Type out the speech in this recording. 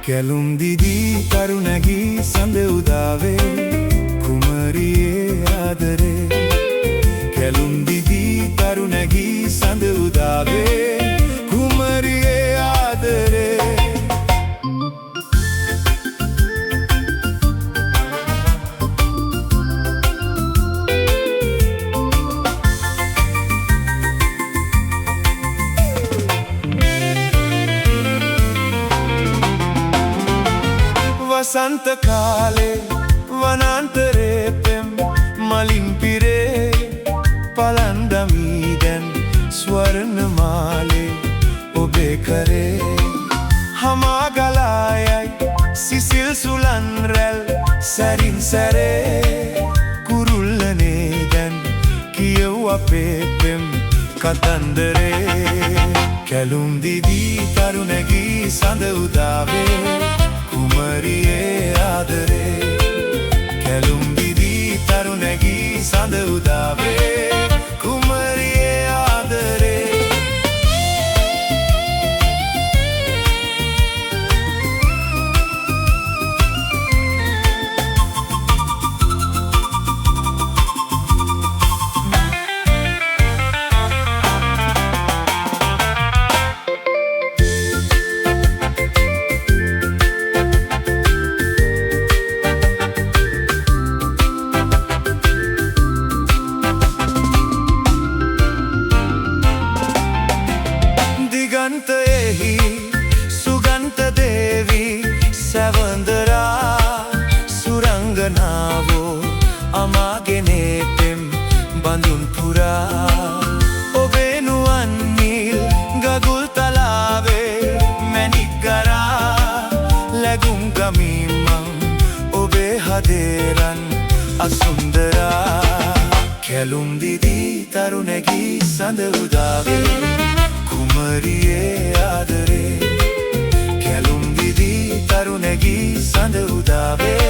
කැලුම් දිදී තරුණැගී සඳ උදාවේ කුමරියේ ආදරේ කැලුම් දිදී තරුණැගී සඳ උදාවේ කුමරියේ ආදරේ වසන්ත කාලේ වනාන්තරේ පෙම් මලින් පිරේ පලන්දමී දැන් ස්වර්ණ මාලේ ඔබේ කරේ හමා ගලායයි සිසිල් සුලන් රැල් සැරින් සැරේ කුරුල්ලනේ දැන් කියව් අපේ පෙම් කතන්දරේ කැලුම් දිදී තරුණැගී සඳ උදාවේ කුමරියේ ආදරේ කැලුම් දිදී තරුණැගී සඳ උදාවේ කුමරියේ ආදරේ දිගන්තයෙහි සුගන්ත දේවී සැවඳරා සුරංගනාවෝ අමාගෙනේ පෙම් බඳුන් පුරා ඔබේ නුවන් නිල් ගගුල් තලාවේ මැණික් ගරා ලැබුම් ගමින් මං ඔබේ හදේ රන් අසුන්දරා කැලුම් දිදී තරුණැගී සඳ උදාවේ කුමරියේ ආදරේ කැලුම් දිදී තරුණැගී සඳ උදාවේ